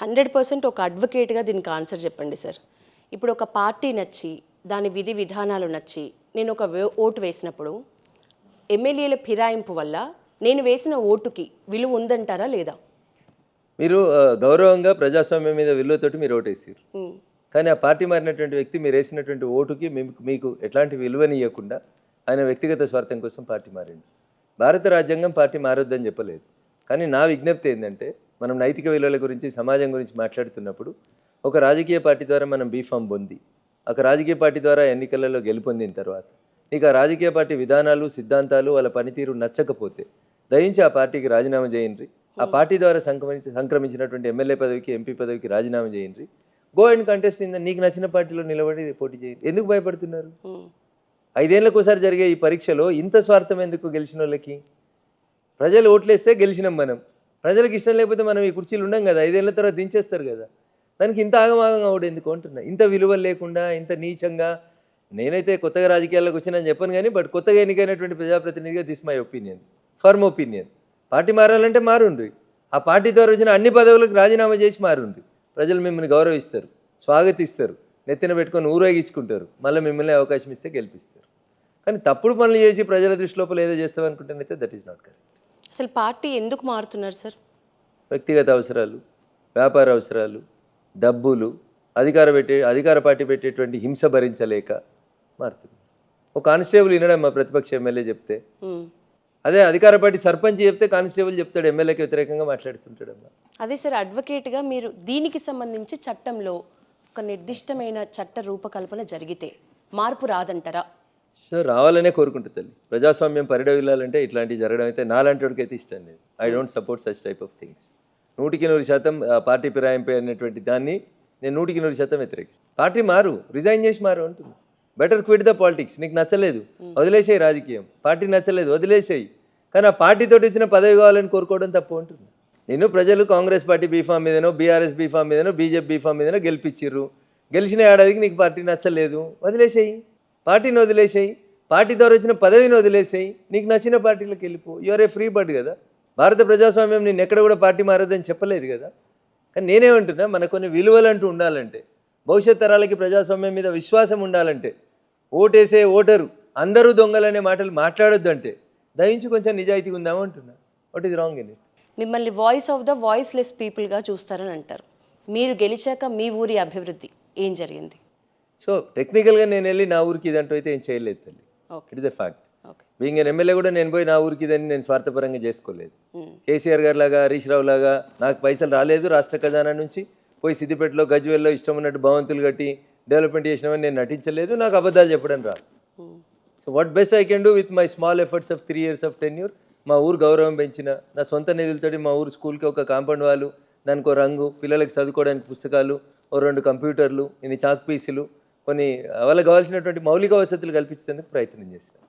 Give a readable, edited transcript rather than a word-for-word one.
100% ఒక అడ్వకేట్గా దీనికి ఆన్సర్ చెప్పండి సార్. ఇప్పుడు ఒక పార్టీ నచ్చి దాని విధి విధానాలు నచ్చి నేను ఒక ఓటు వేసినప్పుడు ఎమ్మెల్యేల ఫిరాయింపు వల్ల నేను వేసిన ఓటుకి విలువ ఉందంటారా లేదా? మీరు గౌరవంగా ప్రజాస్వామ్యం మీద విలువతోటి మీరు ఓటేసారు. కానీ ఆ పార్టీ మారినటువంటి వ్యక్తి మీరు వేసినటువంటి ఓటుకి మీకు ఎట్లాంటి విలువనియకుండా ఆయన వ్యక్తిగత స్వార్థం కోసం పార్టీ మారిండు. భారత రాజ్యాంగం పార్టీ మారొద్దని చెప్పలేదు. కానీ నా విజ్ఞప్తి ఏంటంటే, మనం నైతిక విలువల గురించి సమాజం గురించి మాట్లాడుతున్నప్పుడు ఒక రాజకీయ పార్టీ ద్వారా మనం బీఫామ్ పొంది ఒక రాజకీయ పార్టీ ద్వారా ఎన్నికలలో గెలుపొందిన తర్వాత నీకు ఆ రాజకీయ పార్టీ విధానాలు సిద్ధాంతాలు వాళ్ళ పనితీరు నచ్చకపోతే దయించి ఆ పార్టీకి రాజీనామా చేయండి. ఆ పార్టీ ద్వారా సంక్రమించినటువంటి ఎమ్మెల్యే పదవికి ఎంపీ పదవికి రాజీనామా చేయండి. గో అండ్ కంటెస్ట్ ఇన్ నీకు నచ్చిన పార్టీలో నిలబడి పోటీ చేయండి. ఎందుకు భయపడుతున్నారు? 5 ఏళ్ళకోసారి జరిగే ఈ పరీక్షలో ఇంత స్వార్థం ఎందుకు? గెలిచిన వాళ్ళకి ప్రజలు ఓట్లేస్తే గెలిచినాం మనం. ప్రజలకు ఇష్టం లేకపోతే మనం ఈ కుర్చీలు ఉండం కదా, 5 ఏళ్ళ తర్వాత దించేస్తారు కదా. దానికి ఇంత ఆగమాగం అవడం ఎందుకు అంటున్నా? ఇంత విలువలు లేకుండా, ఇంత నీచంగా. నేనైతే కొత్తగా రాజకీయాల్లోకి వచ్చినని చెప్పను కానీ, బట్ కొత్తగా ఎన్నికైనటువంటి ప్రజాప్రతినిధిగా this my opinion, firm opinion. Party మారాలంటే మారుండ్రి. ఆ పార్టీ ద్వారా వచ్చిన అన్ని పదవులకు రాజీనామా చేసి మారుండ్రి. ప్రజలు మిమ్మల్ని గౌరవిస్తారు, స్వాగతిస్తారు, నెత్తిన పెట్టుకొని ఊరేగించుకుంటారు, మళ్ళీ మిమ్మల్ని అవకాశం ఇస్తే గెలిపిస్తారు. కానీ తప్పుడు పనులు చేసి ప్రజల దృష్టి లోపల ఏదో చేస్తామనుకుంటేనైతే దట్ ఈస్ నాట్ కరెక్ట్. అసలు పార్టీ ఎందుకు మారుతున్నారు సార్? వ్యక్తిగత అవసరాలు, వ్యాపార అవసరాలు, డబ్బులు, అధికార పార్టీ పెట్టేటువంటి హింస భరించలేక మారుతుంది. ఒక కానిస్టేబుల్ వినడం మా ప్రతిపక్ష ఎమ్మెల్యే చెప్తే, అదే అధికార పార్టీ సర్పంచ్ చెప్తే కానిస్టేబుల్ చెప్తాడు ఎమ్మెల్యేకి వ్యతిరేకంగా మాట్లాడుతుంటాడమ్మా. అదే సార్, అడ్వకేట్గా మీరు దీనికి సంబంధించి చట్టంలో ఒక నిర్దిష్టమైన చట్ట రూపకల్పన జరిగితే మార్పు రాదంటారా? సో రావాలనే కోరుకుంటుంది తల్లి. ప్రజాస్వామ్యం పరిడవిల్లాలంటే ఇట్లాంటివి జరగడం అయితే నాలాంటి వాడికి అయితే ఇష్టం లేదు. I don't support such type of things. 100% party ఫిరాయింపు అనేటువంటి దాన్ని నేను 100% వ్యతిరేకిస్తాను. పార్టీ మారు, రిజైన్ చేసి మారు అంటుంది. Better quit the politics. నీకు నచ్చలేదు వదిలేసేయి, రాజకీయం పార్టీ నచ్చలేదు వదిలేసేయి. కానీ ఆ పార్టీతో ఇచ్చిన పదవి కావాలని కోరుకోవడం తప్పు ఉంటుంది. నేను ప్రజలు కాంగ్రెస్ పార్టీ బీఫామ్ మీదనో, బీఆర్ఎస్ బీఫామ్ మీదనో, బీజేపీ బీఫామ్ మీదనో గెలిపించిర్రు. గెలిచిన ఏడాదికి నీకు పార్టీ నచ్చలేదు, వదిలేసేయి, పార్టీని వదిలేసేయి, పార్టీ ద్వారా వచ్చిన పదవిని వదిలేసేయి, నీకు నచ్చిన పార్టీలోకి వెళ్ళిపో. యూఆర్ ఏ ఫ్రీ బర్డ్ కదా. భారత ప్రజాస్వామ్యం నేను ఎక్కడ కూడా పార్టీ మారదని చెప్పలేదు కదా. కానీ నేనేమంటున్నా, మన కొన్ని విలువలు అంటూ ఉండాలంటే, భవిష్యత్ తరాలకి ప్రజాస్వామ్యం మీద విశ్వాసం ఉండాలంటే, ఓటేసే ఓటరు అందరూ దొంగలనే మాటలు మాట్లాడొద్దు అంటే దయించి కొంచెం నిజాయితీ ఉందాము అంటున్నా. What is wrong in it? మిమ్మల్ని వాయిస్ ఆఫ్ ద వాయిస్లెస్ పీపుల్గా చూస్తారని అంటారు. మీరు గెలిచాక మీ ఊరి అభివృద్ధి ఏం జరిగింది? సో టెక్నికల్గా నేను వెళ్ళి నా ఊరికి ఇదంటూ అయితే ఏం చేయలేదు తల్లి. It is a fact. Being an MLA కూడా నేను పోయి నా ఊరికి ఇదని నేను స్వార్థపరంగా చేసుకోలేదు. కేసీఆర్ గారు లాగా, హరీష్ రావు లాగా నాకు పైసలు రాలేదు రాష్ట్ర ఖజానా నుంచి, పోయి సిద్దిపేటలో గజ్వేల్లో ఇష్టం ఉన్నట్టు భవంతులు కట్టి డెవలప్మెంట్ చేసినామని నేను నటించలేదు. నాకు అబద్ధాలు చెప్పడం రాదు. So what best I can do with my small efforts of 3 years of tenure, మా ఊరు గౌరవం పెంచిన, నా సొంత నిధులతోటి మా ఊరు స్కూల్కి ఒక కాంపౌండ్ వాళ్ళు, దానికి రంగు, పిల్లలకి చదువుకోవడానికి పుస్తకాలు, 2 కంప్యూటర్లు, ఇన్ని చాక్ పీసులు, కొన్ని వాళ్ళకి కావాల్సినటువంటి మౌలిక వసతులు కల్పించేందుకు ప్రయత్నం చేశాను.